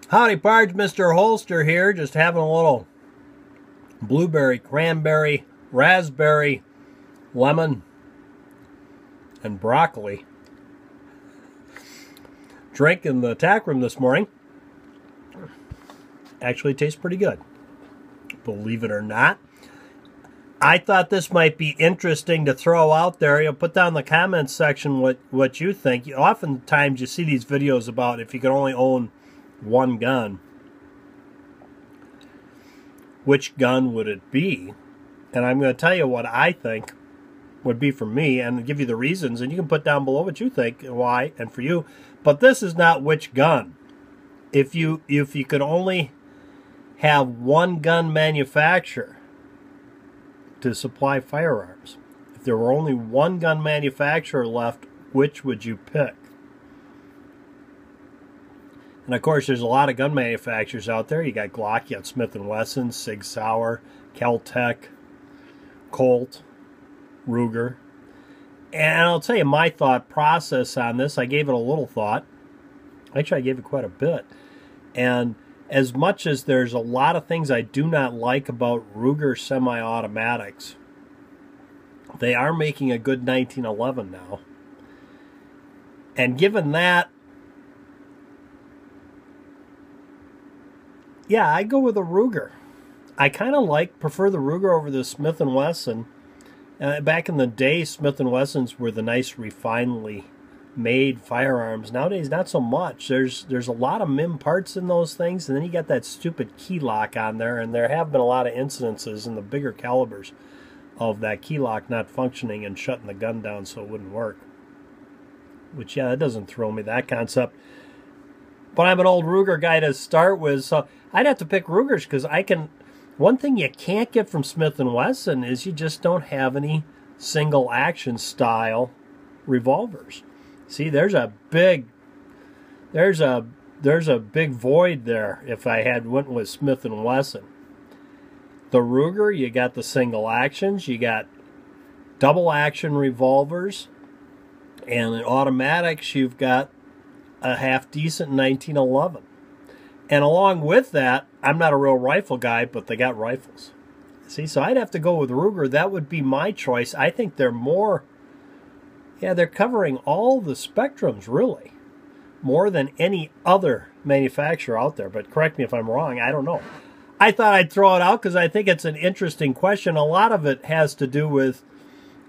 Howdy, Parge. Mr. Holster here, just having a little blueberry, cranberry, raspberry, lemon, and broccoli drink in the Tackroom this morning. Actually tastes pretty good, believe it or not. I thought this might be interesting to throw out there. You'll put down in the comments section what you think. Oftentimes you see these videos about if you could only own one gun, which gun would it be? And I'm going to tell you what I think would be for me and give you the reasons, and you can put down below what you think, why, and for you. But this is not which gun. If you could only have one gun manufacturer to supply firearms, if there were only one gun manufacturer left, which would you pick? And of course, there's a lot of gun manufacturers out there. You got Glock, you got Smith & Wesson, Sig Sauer, Kel-Tec, Colt, Ruger. And I'll tell you my thought process on this. I gave it a little thought. Actually, I gave it quite a bit. And as much as there's a lot of things I do not like about Ruger semi-automatics, they are making a good 1911 now. And given that, yeah, I go with a Ruger. I kind of prefer the Ruger over the Smith & Wesson. Back in the day, Smith & Wessons were the nice, refinedly made firearms. Nowadays, not so much. There's a lot of MIM parts in those things, and then you got that stupid key lock on there, and there have been a lot of incidences in the bigger calibers of that key lock not functioning and shutting the gun down so it wouldn't work. Which, yeah, that doesn't throw me, that concept. But I'm an old Ruger guy to start with, so I'd have to pick Rugers because I can. One thing you can't get from Smith & Wesson is you just don't have any single action style revolvers. See, there's a big void there if I had went with Smith & Wesson. The Ruger, you got the single actions, you got double action revolvers, and in automatics you've got a half-decent 1911. And along with that, I'm not a real rifle guy, but they got rifles. See, so I'd have to go with Ruger. That would be my choice. I think they're more, yeah, they're covering all the spectrums, really. More than any other manufacturer out there. But correct me if I'm wrong, I don't know. I thought I'd throw it out because I think it's an interesting question. A lot of it has to do with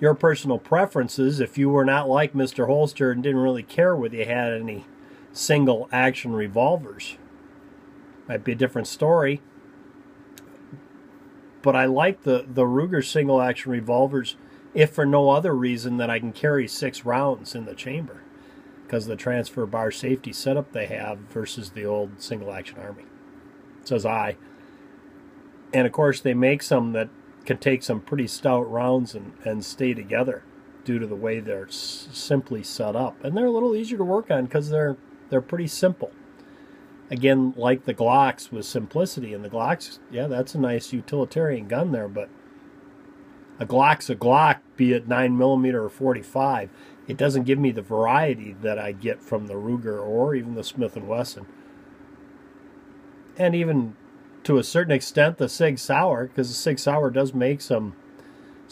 your personal preferences. If you were not like Mr. Holster and didn't really care whether you had any single action revolvers, might be a different story. But I like the Ruger single action revolvers, if for no other reason that I can carry 6 rounds in the chamber because of the transfer bar safety setup they have versus the old single action Army. Says I. And of course they make some that can take some pretty stout rounds and stay together due to the way they're simply set up. And they're a little easier to work on because they're pretty simple. Again, like the Glocks with simplicity. And the Glocks, yeah, that's a nice utilitarian gun there, but a Glock's a Glock, be it 9mm or 45. It doesn't give me the variety that I get from the Ruger or even the Smith & Wesson. And even to a certain extent the Sig Sauer, because the Sig Sauer does make some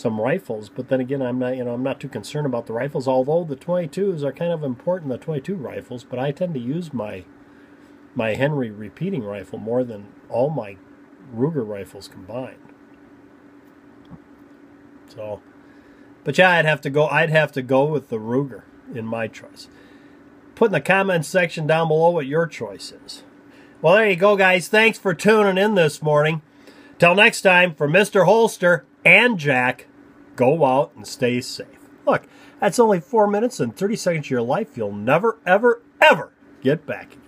rifles, but then again, I'm not too concerned about the rifles, although the 22s are kind of important, the 22 rifles, but I tend to use my Henry repeating rifle more than all my Ruger rifles combined. So, but yeah, I'd have to go with the Ruger in my choice. Put in the comments section down below what your choice is. Well, there you go, guys. Thanks for tuning in this morning. Till next time, for Mr. Holster and Jack, go out and stay safe. Look, that's only 4 minutes and 30 seconds of your life you'll never, ever, ever get back again.